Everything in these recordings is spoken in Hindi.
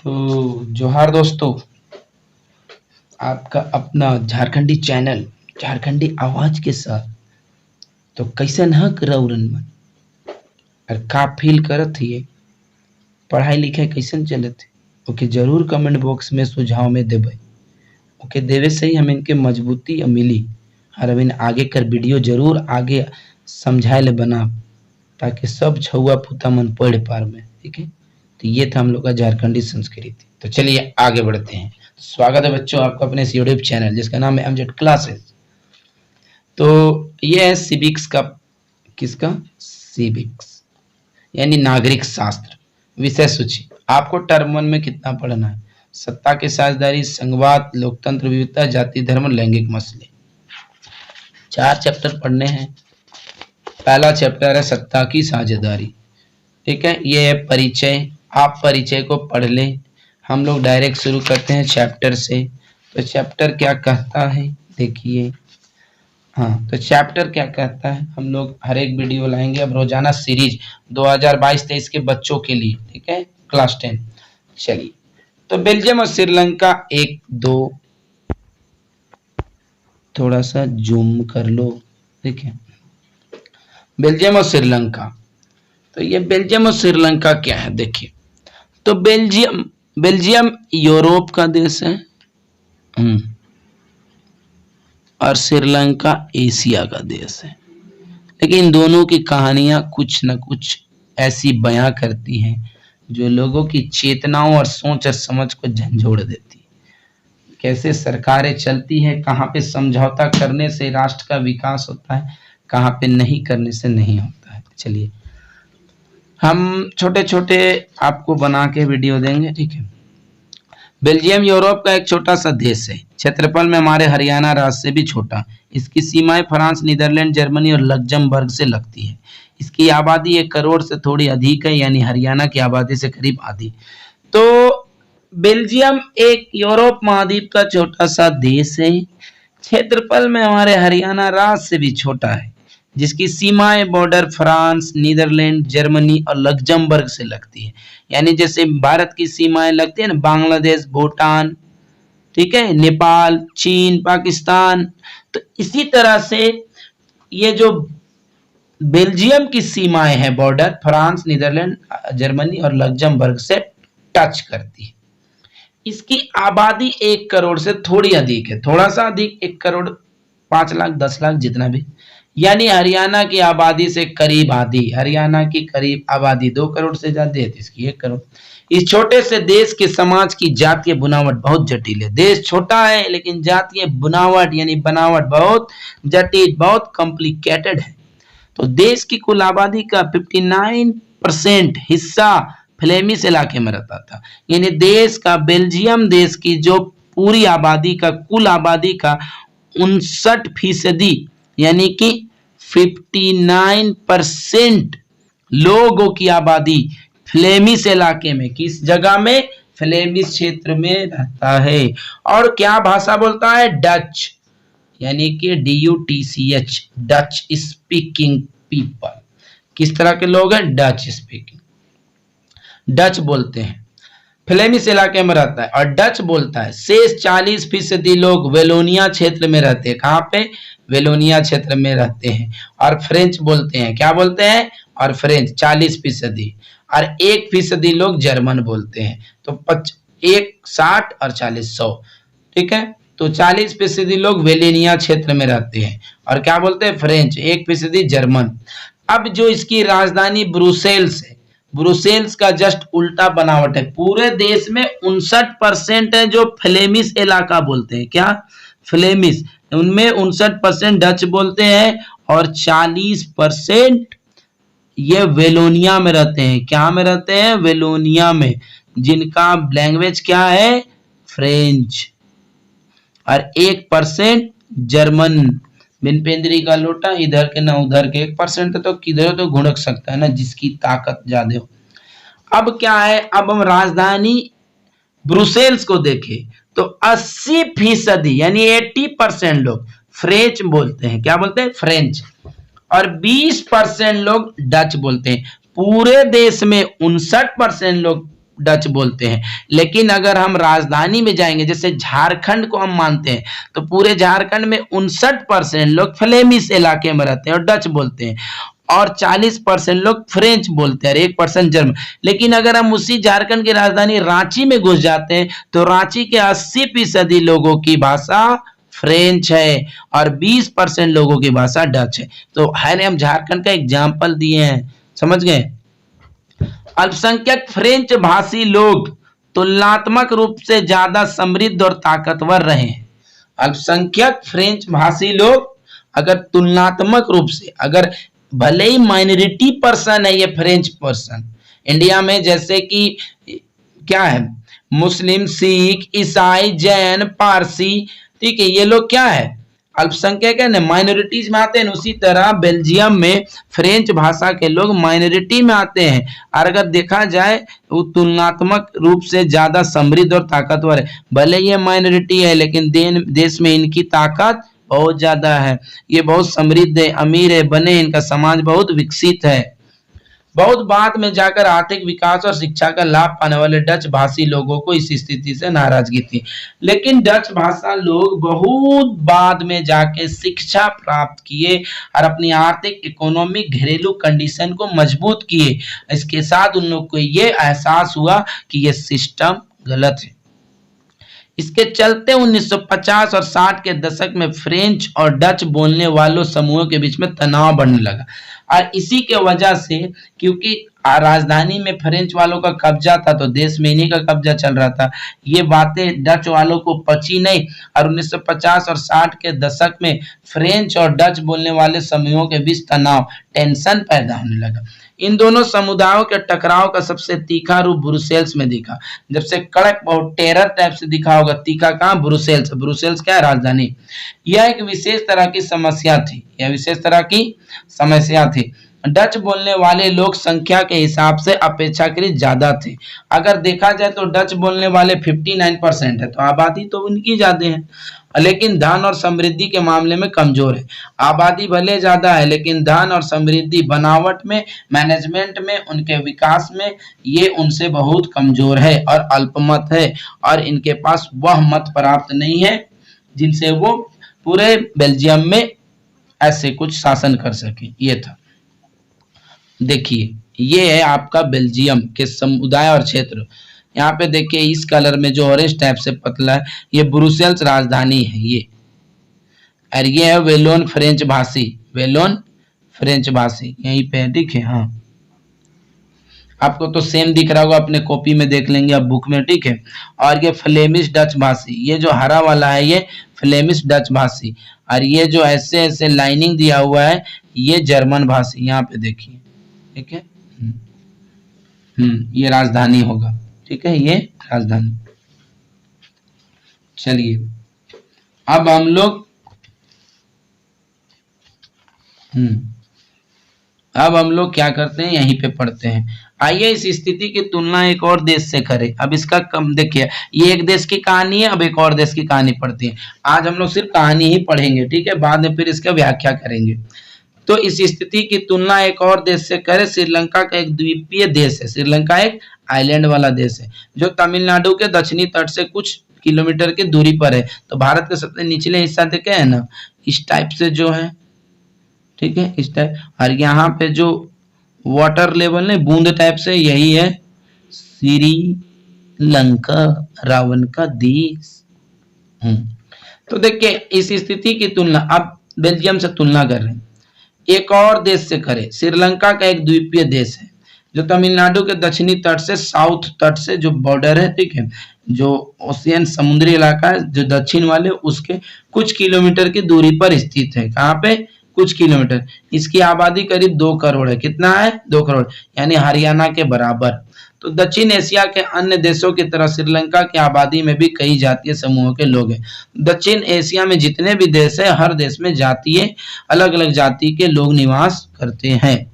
तो जोहार दोस्तों, आपका अपना झारखंडी चैनल झारखंडी आवाज के साथ। तो कैसन हक रौरन मन और का फील करत हिए, पढ़ाई लिखाई कैसन चलत है, ओके जरूर कमेंट बॉक्स में सुझाव में देवे। ओके देवे से ही हम इनके मजबूती मिली और अब इन आगे कर वीडियो जरूर आगे समझाए ले बना, ताकि सब छुआ पुता मन पढ़ पार में। ठीक है, तो ये था हम लोग का झारखंडी संस्कृति। तो चलिए आगे बढ़ते हैं। स्वागत है बच्चों आपका अपने इस यूट्यूब चैनल जिसका नाम है एमजेड क्लासेस। तो ये है सिविक्स का, किसका, सिविक्स यानी नागरिक शास्त्र विषय सूची। आपको टर्म 1 में कितना पढ़ना है? सत्ता की साझेदारी, संघवाद, लोकतंत्र, विविधता, जाति, धर्म, लैंगिक मसले। 4 चैप्टर पढ़ने हैं। पहला चैप्टर है सत्ता की साझेदारी। ठीक है, ये है परिचय। आप परिचय को पढ़ लें। हम लोग डायरेक्ट शुरू करते हैं चैप्टर से। तो चैप्टर क्या कहता है देखिए। हाँ, तो चैप्टर क्या कहता है, हम लोग हर एक वीडियो लाएंगे अब रोजाना सीरीज 2022-23 के बच्चों के लिए। ठीक है, क्लास 10। चलिए, तो बेल्जियम और श्रीलंका 1 2, थोड़ा सा जूम कर लो। ठीक है, बेल्जियम और श्रीलंका। तो ये बेल्जियम और श्रीलंका क्या है देखिए। तो बेल्जियम यूरोप का देश है और श्रीलंका एशिया का देश है। लेकिन दोनों की कहानियां कुछ न कुछ ऐसी बयां करती हैं जो लोगों की चेतनाओं और सोच और समझ को झंझोड़ देती है। कैसे सरकारें चलती हैं, कहाँ पे समझौता करने से राष्ट्र का विकास होता है, कहाँ पे नहीं करने से नहीं होता है। चलिए, हम छोटे छोटे आपको बना के वीडियो देंगे। ठीक है, बेल्जियम यूरोप का एक छोटा सा देश है। क्षेत्रफल में हमारे हरियाणा राज्य से भी छोटा। इसकी सीमाएं फ्रांस, नीदरलैंड, जर्मनी और लग्जमबर्ग से लगती है। इसकी आबादी 1 करोड़ से थोड़ी अधिक है, यानी हरियाणा की आबादी से करीब आधी। तो बेल्जियम एक यूरोप महाद्वीप का छोटा सा देश है। क्षेत्रफल में हमारे हरियाणा राज्य से भी छोटा है, जिसकी सीमाएं बॉर्डर फ्रांस, नीदरलैंड, जर्मनी और लग्जमबर्ग से लगती है। यानी जैसे भारत की सीमाएं लगती है ना, बांग्लादेश, भूटान, ठीक है, नेपाल, चीन, पाकिस्तान, तो इसी तरह से ये जो बेल्जियम की सीमाएं हैं बॉर्डर फ्रांस, नीदरलैंड, जर्मनी और लग्जमबर्ग से टच करती है। इसकी आबादी 1 करोड़ से थोड़ी अधिक है, थोड़ा सा अधिक, 1 करोड़ 5 लाख 10 लाख जितना भी, यानी हरियाणा की आबादी से करीब आधी। हरियाणा की करीब आबादी 2 करोड़ से ज्यादा है, इसकी 1 करोड़। इस छोटे से देश के समाज की जातीय बुनावट बहुत जटिल है। देश छोटा है लेकिन जातीय बुनावट यानी बनावट बहुत जटिल, बहुत कॉम्प्लिकेटेड है। तो देश की कुल आबादी का 59% हिस्सा फ्लेमिश इलाके में रहता था। यानी देश का, बेल्जियम देश की जो पूरी आबादी का, कुल आबादी का 59% यानी कि 59% लोगों की आबादी फ्लेमिश इलाके में, किस जगह में, फ्लेमिश क्षेत्र में रहता है। और क्या भाषा बोलता है? डच, यानी कि DUTCH, डच स्पीकिंग पीपल। किस तरह के लोग हैं? डच स्पीकिंग, डच बोलते हैं, फ्लेमिश इलाके में रहता है और डच बोलता है। शेष 40% लोग वेलोनिया क्षेत्र में रहते हैं। कहाँ पे? वेलोनिया क्षेत्र में रहते हैं और फ्रेंच बोलते हैं। क्या बोलते हैं? और फ्रेंच 40%, और 1% लोग जर्मन बोलते हैं। तो 60 और 40 100। ठीक है, तो 40% लोग वेलोनिया क्षेत्र में रहते हैं और क्या बोलते हैं? फ्रेंच। 1% जर्मन। अब जो इसकी राजधानी ब्रुसेल्स है, ब्रुसेल्स का जस्ट उल्टा बनावट है। पूरे देश में 59% है जो फ्लेमिश इलाका बोलते हैं। क्या? फ्लेमिश। उनमें 59% डच बोलते हैं और 40% ये वेलोनिया में रहते हैं। क्या में रहते हैं? वेलोनिया में, जिनका लैंग्वेज क्या है? फ्रेंच। और 1% जर्मन। बिन पेंद्री का लोटा, इधर के ना उधर के। 1% तो किधर तो घुड़क सकता है ना, जिसकी ताकत ज्यादा हो। अब क्या है, अब हम राजधानी ब्रुसेल्स को देखें तो 80% यानी 80% लोग फ्रेंच बोलते हैं। क्या बोलते हैं? फ्रेंच। और 20% लोग डच बोलते हैं। पूरे देश में 59% लोग डच बोलते हैं। लेकिन अगर हम राजधानी में जाएंगे, जैसे झारखंड को हम मानते हैं, तो पूरे झारखंड में 59% लोग फ्लेमिश इलाके में रहते हैं और डच बोलते हैं, और 40% लोग फ्रेंच बोलते हैं और 1% जर्मन। लेकिन अगर हम उसी झारखंड की राजधानी रांची में घुस जाते हैं तो रांची के 80% लोगों की भाषा फ्रेंच है और 20% लोगों की भाषा डच है। तो है हम झारखंड का एग्जाम्पल दिए हैं, समझ गए। अल्पसंख्यक फ्रेंच भाषी लोग तुलनात्मक रूप से ज्यादा समृद्ध और ताकतवर रहे हैं। अल्पसंख्यक फ्रेंच भाषी लोग अगर तुलनात्मक रूप से, अगर भले ही माइनॉरिटी पर्सन है ये फ्रेंच पर्सन इंडिया में, जैसे कि क्या है, मुस्लिम, सिख, ईसाई, जैन, पारसी, ठीक है, ये लोग क्या है, अल्पसंख्यक है ना, माइनॉरिटीज में आते हैं। उसी तरह बेल्जियम में फ्रेंच भाषा के लोग माइनॉरिटी में आते हैं, और अगर देखा जाए वो तुलनात्मक रूप से ज्यादा समृद्ध और ताकतवर है। भले ये माइनॉरिटी है लेकिन देश में इनकी ताकत बहुत ज्यादा है, ये बहुत समृद्ध है, अमीर है, बने, इनका समाज बहुत विकसित है। बहुत बाद में जाकर आर्थिक विकास और शिक्षा का लाभ पाने वाले डच भाषी लोगों को इस स्थिति से नाराजगी थी। लेकिन डच भाषा लोग बहुत बाद में जाके शिक्षा प्राप्त किए और अपनी आर्थिक, इकोनॉमिक, घरेलू कंडीशन को मजबूत किए। इसके साथ उन लोग को ये एहसास हुआ कि ये सिस्टम गलत है। इसके चलते 1950 और 60 के दशक में फ्रेंच और डच बोलने वालों समूहों के बीच में तनाव बढ़ने लगा। और इसी के वजह से, क्योंकि राजधानी में फ्रेंच वालों का कब्जा था तो देश में इन्हीं का कब्जा चल रहा था, ये बातें डच वालों को पची नहीं, और 1950 और 60 के दशक में फ्रेंच और डच बोलने वाले समूहों के बीच तनाव, टेंशन पैदा होने लगा। इन दोनों समुदायों के टकराव का सबसे तीखा रूप ब्रुसेल्स में दिखा। जब से कड़क और टेरर टाइप से दिखा होगा, तीखा कहाँ, ब्रुसेल्स। ब्रुसेल्स क्या है, राजधानी। यह एक विशेष तरह की समस्या थी, यह विशेष तरह की समस्या थी। डच बोलने वाले लोग संख्या के हिसाब से अपेक्षाकृत ज्यादा थे। अगर देखा जाए तो डच बोलने वाले 59% है, तो आबादी तो उनकी ज्यादा है, लेकिन धन और समृद्धि के मामले में कमजोर है। आबादी भले ज्यादा है लेकिन धन और समृद्धि, बनावट में, मैनेजमेंट में, उनके विकास में ये उनसे बहुत कमजोर है और अल्पमत है, और इनके पास वह मत प्राप्त नहीं है जिनसे वो पूरे बेल्जियम में ऐसे कुछ शासन कर सके। ये था, देखिए ये है आपका बेल्जियम के समुदाय और क्षेत्र। यहाँ पे देखिए इस कलर में जो ऑरेंज टाइप से पतला है, ये ब्रुसेल्स राजधानी है ये, और ये है वेलोन फ्रेंच भाषी, वेलोन फ्रेंच भाषी यहीं पे है, ठीक है। हाँ, आपको तो सेम दिख रहा होगा, अपने कॉपी में देख लेंगे आप, बुक में, ठीक है। और ये फ्लेमिश डच भाषी, ये जो हरा वाला है ये फ्लेमिश डच भाषी, और ये जो ऐसे ऐसे लाइनिंग दिया हुआ है ये जर्मन भाषी, यहाँ पे देखिए, ठीक है। ये राजधानी होगा, ठीक है, ये राजधानी। चलिए अब हम लोग क्या करते हैं, यहीं पे पढ़ते हैं। आइए इस स्थिति की तुलना एक और देश से करें। अब इसका कम देखिए, ये एक देश की कहानी है, अब एक और देश की कहानी पढ़ते हैं। आज हम लोग सिर्फ कहानी ही पढ़ेंगे, ठीक है, बाद में फिर इसका व्याख्या करेंगे। तो इस स्थिति की तुलना एक और देश से करें। श्रीलंका का एक द्वीपीय देश है, श्रीलंका एक आइलैंड वाला देश है जो तमिलनाडु के दक्षिणी तट से कुछ किलोमीटर की दूरी पर है। तो भारत के सबसे निचले हिस्सा देखे है ना, इस टाइप से जो है, ठीक है, इस टाइप, और यहाँ पे जो वाटर लेवल ने बूंद टाइप से, यही है श्रीलंका, रावण का देश। तो देखिए इस स्थिति की तुलना अब बेल्जियम से तुलना कर रहे हैं, एक और देश से करें। श्रीलंका का एक द्वीपीय देश है जो तमिलनाडु के दक्षिणी तट से, साउथ तट से जो बॉर्डर है, ठीक है, जो ओशियन समुद्री इलाका है जो दक्षिण वाले, उसके कुछ किलोमीटर की दूरी पर स्थित है। कहाँ पे, कुछ किलोमीटर। इसकी आबादी करीब 2 करोड़ है। कितना है, 2 करोड़, यानी हरियाणा के बराबर। तो दक्षिण एशिया के अन्य देशों की तरह श्रीलंका की आबादी में भी कई जातीय समूहों के लोग हैं। दक्षिण एशिया में जितने भी देश है, हर देश में जातीय, अलग अलग जाति के लोग निवास करते हैं।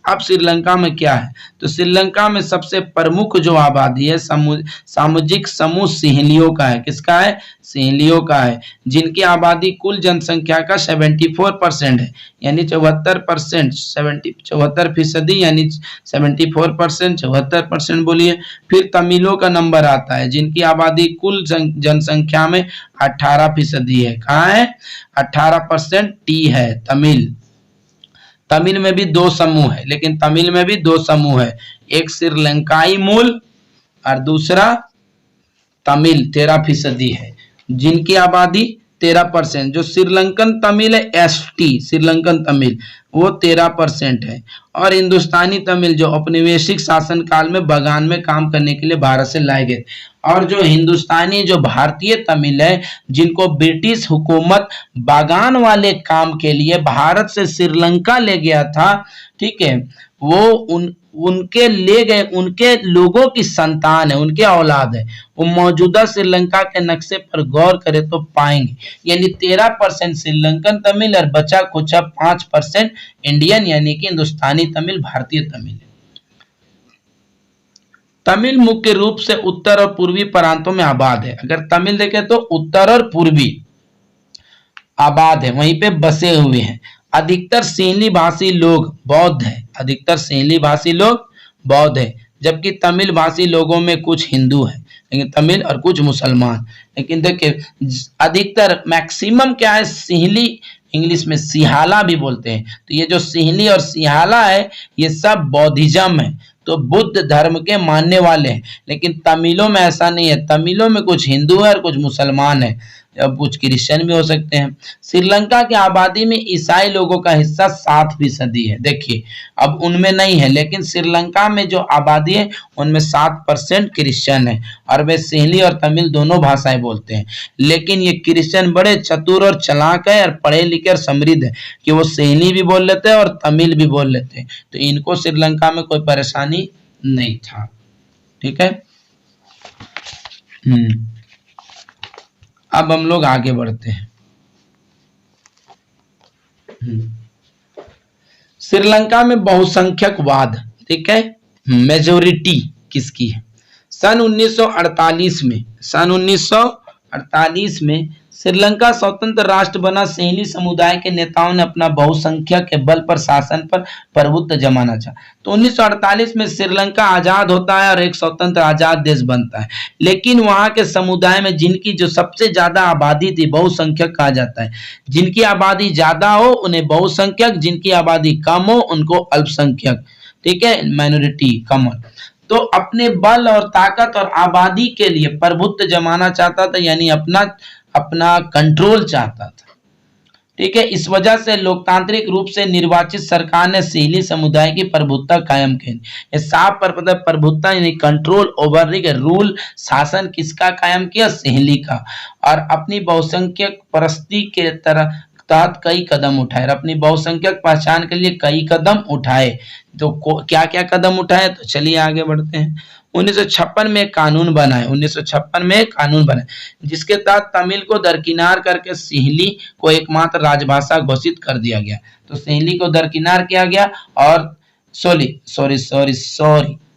अब श्रीलंका में क्या है, तो श्रीलंका में सबसे प्रमुख जो आबादी है सामाजिक समूह सिंहलियों का है। किसका है? सिंहलियों का है, जिनकी आबादी कुल जनसंख्या का 74% है, यानी 74%, 74% यानी 74%, 74% बोलिए। फिर तमिलों का नंबर आता है, जिनकी आबादी कुल जनसंख्या में 18% है। कहाँ है? 18% टी है तमिल। तमिल में भी दो समूह है, लेकिन तमिल में भी दो समूह है, एक श्रीलंकाई मूल और दूसरा तमिल 13% है, जिनकी आबादी 13%। जो श्रीलंकन तमिल है एसटी श्रीलंकन तमिल, वो 13% है। और हिंदुस्तानी तमिल जो औपनिवेशिक शासन काल में बगान में काम करने के लिए भारत से लाए गए। और जो हिंदुस्तानी जो भारतीय तमिल है, जिनको ब्रिटिश हुकूमत बागान वाले काम के लिए भारत से श्रीलंका ले गया था, ठीक है, वो उनके ले गए, उनके लोगों की संतान है, उनके औलाद है। वो मौजूदा श्रीलंका के नक्शे पर गौर करें तो पाएंगे, यानी 13% श्रीलंकन तमिल और बचा कुचा 5% इंडियन यानी कि हिंदुस्तानी तमिल, भारतीय तमिल है। तमिल मुख्य रूप से उत्तर और पूर्वी प्रांतों में आबाद है। अगर तमिल देखें तो उत्तर और पूर्वी आबाद है, वहीं पे बसे हुए हैं। अधिकतर सिंहली भाषी लोग बौद्ध है, अधिकतर सिंहली भाषी लोग बौद्ध है, जबकि तमिल भाषी लोगों में कुछ हिंदू है, लेकिन तमिल और कुछ मुसलमान। लेकिन देखिए अधिकतर मैक्सिमम क्या है, सिंहली, इंग्लिश में सिहाला भी बोलते हैं। तो ये जो सिंहली और सिहाला है, ये सब बौद्धिज्म है, तो बुद्ध धर्म के मानने वाले हैं। लेकिन तमिलों में ऐसा नहीं है, तमिलों में कुछ हिंदू है और कुछ मुसलमान है, अब कुछ क्रिश्चियन भी हो सकते हैं। श्रीलंका की आबादी में ईसाई लोगों का हिस्सा 7% है। देखिए अब उनमें नहीं है, लेकिन श्रीलंका में जो आबादी है उनमें 7% क्रिश्चियन है, और वे सिंहली और तमिल दोनों भाषाएं बोलते हैं। लेकिन ये क्रिश्चियन बड़े चतुर और चालाक है और पढ़े लिखे और समृद्ध है कि वो सिंहली भी बोल लेते हैं और तमिल भी बोल लेते हैं, तो इनको श्रीलंका में कोई परेशानी नहीं था। ठीक है, अब हम लोग आगे बढ़ते हैं। श्रीलंका में बहुसंख्यकवाद, ठीक है, मेजोरिटी किसकी है? सन 1948 में श्रीलंका स्वतंत्र राष्ट्र बना। सिंहली समुदाय के नेताओं ने अपना बहुसंख्यक के बल पर शासन पर प्रभुत्व जमाना चाहा। तो 1948 में श्रीलंका आजाद होता है और एक स्वतंत्र आजाद देश बनता है। लेकिन वहां के समुदाय में जिनकी जो सबसे ज्यादा आबादी थी, बहुसंख्यक कहा जाता है। जिनकी आबादी ज्यादा हो उन्हें बहुसंख्यक, जिनकी आबादी कम हो उनको अल्पसंख्यक, ठीक है, माइनॉरिटी, कमन। तो अपने बल और ताकत और आबादी के लिए प्रभुत्व जमाना चाहता था, यानी अपना कंट्रोल चाहता था। ठीक है, इस वजह से लोकतांत्रिक रूप से निर्वाचित सरकार ने सिंहली समुदाय की प्रभुत्ता कायम की। ये साफ पर पता, प्रभुत्ता यानी कंट्रोल ओवर, रूल, शासन किसका कायम किया? सिंहली का। और अपनी बहुसंख्यक परस्ती के तहत कई कदम उठाए, अपनी बहुसंख्यक पहचान के लिए कई कदम उठाए। तो क्या क्या कदम उठाए, तो चलिए आगे बढ़ते हैं। 1956 में कानून बना है, 1956 में कानून बना, जिसके तहत तमिल को दरकिनार करके सिंहली को एकमात्र राजभाषा घोषित कर दिया गया। तो सिंहली को दरकिनार किया गया और सॉरी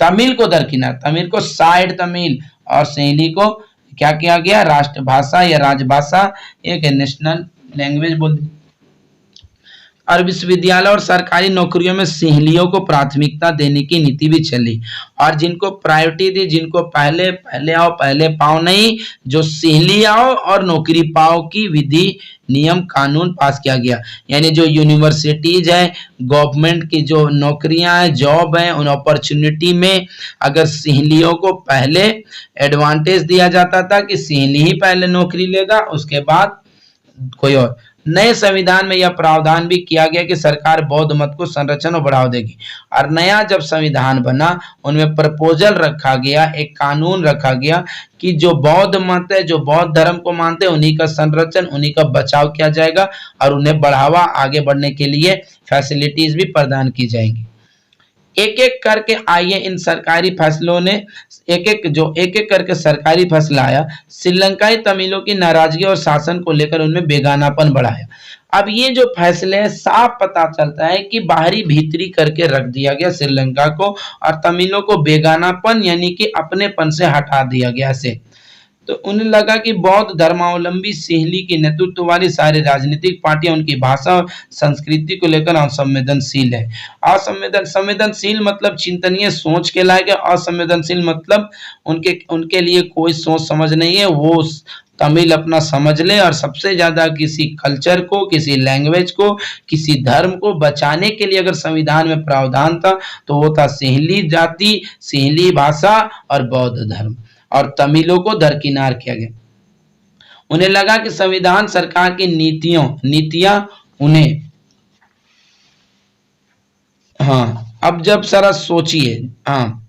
तमिल को दरकिनार, तमिल को साइड तमिल, और सिंहली को क्या किया गया? राष्ट्रभाषा या राजभाषा, एक नेशनल लैंग्वेज बोल दी। और विश्वविद्यालय और सरकारी नौकरियों में सिंहलियों को प्राथमिकता देने की नीति भी चली, और जिनको प्रायोरिटी थी, जिनको पहले आओ पहले पाओ नहीं, जो सिंहली आओ और नौकरी पाओ की विधि, नियम, कानून पास किया गया। यानी जो यूनिवर्सिटीज है, गवर्नमेंट की जो नौकरियां हैं, जॉब है, उन अपॉर्चुनिटी में अगर सिंहलियों को पहले एडवांटेज दिया जाता था कि सिंहली ही पहले नौकरी लेगा, उसके बाद कोई और। नए संविधान में यह प्रावधान भी किया गया कि सरकार बौद्ध मत को संरक्षण और बढ़ावा देगी। और नया जब संविधान बना, उनमें प्रपोजल रखा गया, एक कानून रखा गया कि जो बौद्ध मत है, जो बौद्ध धर्म को मानते हैं, उन्हीं का संरक्षण, उन्हीं का बचाव किया जाएगा, और उन्हें बढ़ावा, आगे बढ़ने के लिए फैसिलिटीज भी प्रदान की जाएंगी। एक एक करके आइए इन सरकारी फैसलों ने एक एक करके सरकारी फैसला आया, श्रीलंकाई तमिलों की नाराजगी और शासन को लेकर उनमें बेगानापन बढ़ाया। अब ये जो फैसले हैं साफ पता चलता है कि बाहरी भीतरी करके रख दिया गया श्रीलंका को और तमिलों को बेगानापन यानी कि अपनेपन से हटा दिया गया से। तो उन्हें लगा कि बौद्ध धर्मावलंबी सिंहली की नेतृत्व वाली सारी राजनीतिक पार्टियां उनकी भाषा और संस्कृति को लेकर असंवेदनशील है। संवेदनशील मतलब चिंतनीय सोच के लायक है, असंवेदनशील मतलब उनके उनके लिए कोई सोच समझ नहीं है, वो तमिल अपना समझ ले और सबसे ज्यादा किसी कल्चर को, किसी लैंग्वेज को, किसी धर्म को बचाने के लिए अगर संविधान में प्रावधान था तो वो था सिंहली जाति, सिंहली भाषा और बौद्ध धर्म, और तमिलों को दरकिनार किया गया। उन्हें लगा कि संविधान सरकार की नीतियां उन्हें, हाँ अब जब सारा सोचिए, हाँ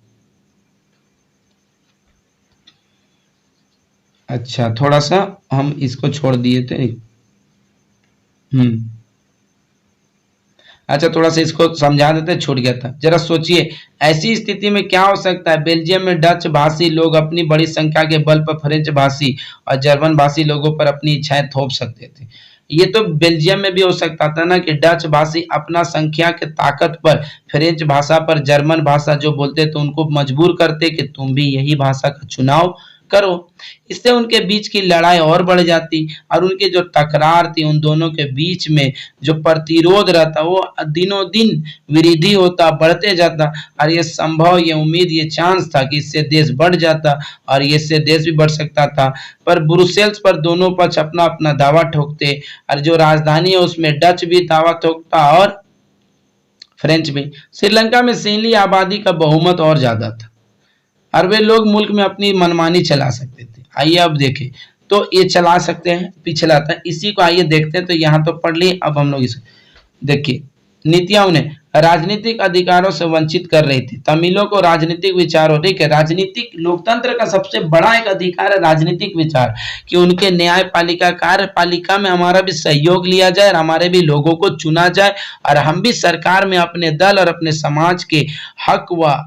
अच्छा थोड़ा सा हम इसको छोड़ दिए थे। अच्छा थोड़ा सा इसको समझा देते, छूट गया था। जरा सोचिए ऐसी स्थिति में क्या हो सकता है। बेल्जियम में डच भाषी लोग अपनी बड़ी संख्या के बल पर फ्रेंच भाषी और जर्मन भाषी लोगों पर अपनी इच्छाएं थोप सकते थे। ये तो बेल्जियम में भी हो सकता था ना कि डच भाषी अपना संख्या के ताकत पर फ्रेंच भाषा पर जर्मन भाषा जो बोलते थे उनको मजबूर करते कि तुम भी यही भाषा का चुनाव करो। इससे उनके बीच की लड़ाई और बढ़ जाती और उनकी जो टकरार थी उन दोनों के बीच में जो प्रतिरोध रहता वो दिनों दिन वृद्धि होता, बढ़ते जाता। और ये संभव, ये उम्मीद, ये चांस था कि इससे देश बढ़ जाता और इससे देश भी बढ़ सकता था। पर ब्रुसेल्स पर दोनों पक्ष अपना अपना दावा ठोकते और जो राजधानी है उसमें डच भी दावा ठोकता और फ्रेंच भी। श्रीलंका में सिंहली आबादी का बहुमत और ज्यादा था और वे लोग मुल्क में अपनी मनमानी चला सकते थे। आइए अब देखें, तो ये चला सकते हैं, पिछला था, इसी को आइए देखते हैं। तो यहाँ तो पढ़ लिए, अब हम लोग इसे देखिए। नीतियां उन्हें राजनीतिक अधिकारों से वंचित कर रही थी। तमिलों को राजनीतिक विचारों, ठीक है, राजनीतिक लोकतंत्र का सबसे बड़ा एक अधिकार है राजनीतिक विचार, कि उनके न्यायपालिका कार्यपालिका में हमारा भी सहयोग लिया जाए और हमारे भी लोगों को चुना जाए और हम भी सरकार में अपने दल और अपने समाज के हक व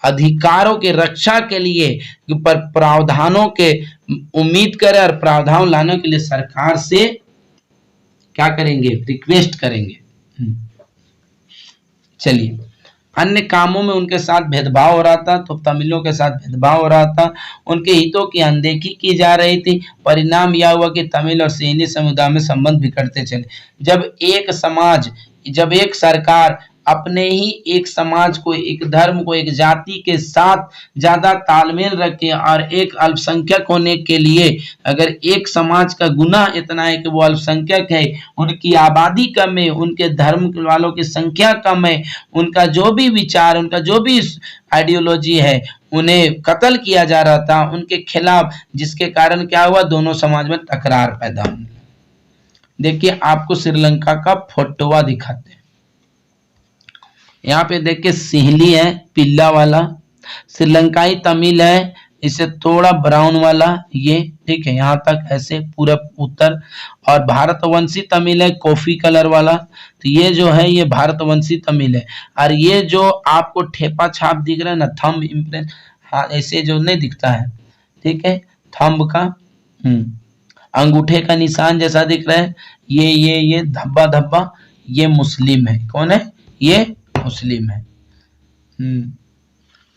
अधिकारों की रक्षा के लिए पर प्रावधानों के उम्मीद करें और प्रावधान लाने के लिए सरकार से क्या करेंगे, रिक्वेस्ट करेंगे। चलिए, अन्य कामों में उनके साथ भेदभाव हो रहा था, तो तमिलों के साथ भेदभाव हो रहा था, उनके हितों की अनदेखी की जा रही थी। परिणाम यह हुआ कि तमिल और सिंहली समुदाय में संबंध बिगड़ते चले। जब एक सरकार अपने ही एक समाज को, एक धर्म को, एक जाति के साथ ज्यादा तालमेल रखे और एक अल्पसंख्यक होने के लिए, अगर एक समाज का गुनाह इतना है कि वो अल्पसंख्यक है, उनकी आबादी कम है, उनके धर्म वालों की संख्या कम है, उनका जो भी विचार, उनका जो भी आइडियोलॉजी है, उन्हें कत्ल किया जा रहा था उनके खिलाफ, जिसके कारण क्या हुआ, दोनों समाज में तकरार पैदा होने। देखिए आपको श्रीलंका का फोटोवा दिखाते हैं। यहाँ पे देखिए सिंहली है पीला वाला, श्रीलंकाई तमिल है इसे थोड़ा ब्राउन वाला, ये ठीक है, यहाँ तक ऐसे पूरा उत्तर। और भारतवंशी तमिल है कॉफी कलर वाला, तो ये जो है ये भारतवंशी तमिल है। और ये जो आपको ठेपा छाप दिख रहा है ना, थंब इम्प्रेस, हाँ ऐसे जो नहीं दिखता है, ठीक है, थंब का अंगूठे का निशान जैसा दिख रहा है, ये धब्बा धब्बा, ये मुस्लिम है। कौन है ये? मुस्लिम है।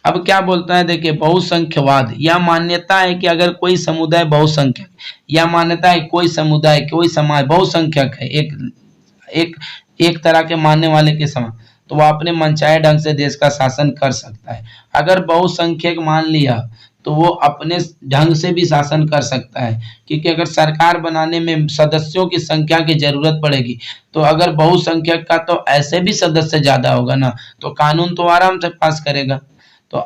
अब क्या बोलता है, देखिए बहुसंख्यवाद, यह मान्यता है कि अगर कोई समुदाय बहुसंख्यक, यह मान्यता है कोई समुदाय, कोई समाज बहुसंख्यक है, एक तरह के मानने वाले के समान, तो वह अपने मनचाहे ढंग से देश का शासन कर सकता है। अगर बहुसंख्यक मान लिया तो वो अपने ढंग से भी शासन कर सकता है, क्योंकि अगर सरकार बनाने में सदस्यों की संख्या की जरूरत पड़ेगी, तो अगर बहुसंख्यक का तो ऐसे भी सदस्य ज्यादा होगा ना, तो कानून तो आराम से पास करेगा। तो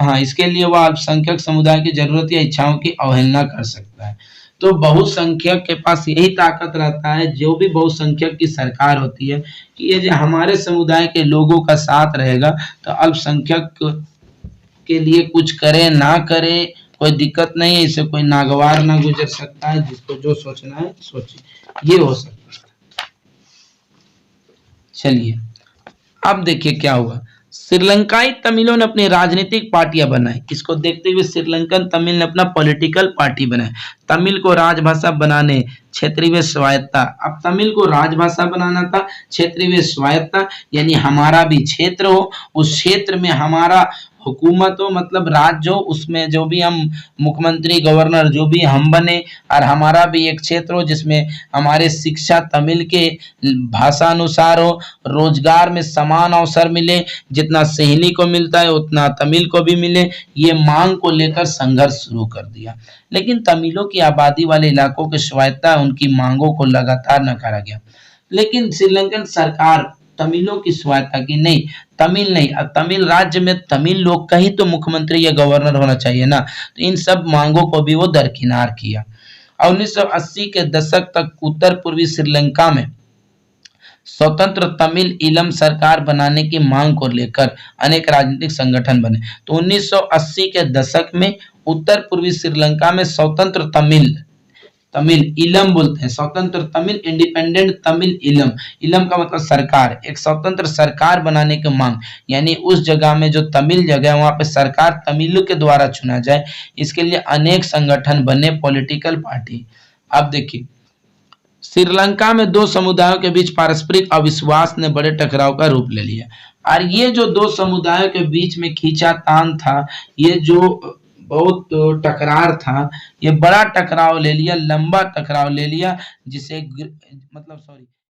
हाँ, इसके लिए वह अल्पसंख्यक समुदाय की जरूरत या इच्छाओं की अवहेलना कर सकता है। तो बहुसंख्यक के पास यही ताकत रहता है, जो भी बहुसंख्यक की सरकार होती है, कि ये जो हमारे समुदाय के लोगों का साथ रहेगा, तो अल्पसंख्यक के लिए कुछ करे ना करे कोई दिक्कत नहीं है, इससे कोई नागवार ना गुजर सकता है, जिसको जो सोचना है सोचे, ये हो सकता है। चलिए अब देखिए क्या हुआ, श्रीलंकाई तमिलों ने अपनी राजनीतिक पार्टियां बनाई। इसको देखते हुए श्रीलंकन तमिल ने अपना पॉलिटिकल पार्टी बनाया। तमिल को राजभाषा बनाने क्षेत्रीय स्वायत्ता। अब तमिल को राजभाषा बनाना था, क्षेत्रीय स्वायत्ता यानी हमारा भी क्षेत्र हो, उस क्षेत्र में हमारा हुकूमत हो, मतलब राज्य हो, उसमें जो भी हम मुख्यमंत्री गवर्नर जो भी हम बने, और हमारा भी एक क्षेत्र हो जिसमें हमारे शिक्षा तमिल के भाषा अनुसार हो, रोजगार में समान अवसर मिले, जितना सहेली को मिलता है उतना तमिल को भी मिले। ये मांग को लेकर संघर्ष शुरू कर दिया, लेकिन तमिलों की आबादी वाले इलाकों की स्वायत्ता उनकी मांगों को लगातार नकारा गया। लेकिन श्रीलंकन सरकार तमिलों की स्वायत्ता की नहीं, तमिल नहीं, अब तमिल राज्य में तमिल लोग का ही तो मुख्यमंत्री या गवर्नर होना चाहिए ना, तो इन सब मांगों को भी वो दरकिनार किया। और 1980 के दशक तक उत्तर पूर्वी श्रीलंका में स्वतंत्र तमिल ईलम सरकार बनाने की मांग को लेकर अनेक राजनीतिक संगठन बने। तो 1980 के दशक में उत्तर पूर्वी श्रीलंका में स्वतंत्र तमिल तमिल ईलम बोलते हैं, स्वतंत्र तमिल इंडिपेंडेंट तमिल ईलम, ईलम का मतलब सरकार, एक स्वतंत्र सरकार बनाने की मांग, यानी उस जगह में जो तमिल जगह है वहां पे सरकार तमिलों के द्वारा चुना जाए, इसके लिए अनेक संगठन बने, पॉलिटिकल पार्टी। अब देखिए श्रीलंका में दो समुदायों के बीच पारस्परिक अविश्वास ने बड़े टकराव का रूप ले लिया, और ये जो दो समुदायों के बीच में खींचातान था, ये जो बहुत टकरार था, ये बड़ा टकराव ले लिया, लंबा टकराव ले लिया, जिसे मतलब सॉरी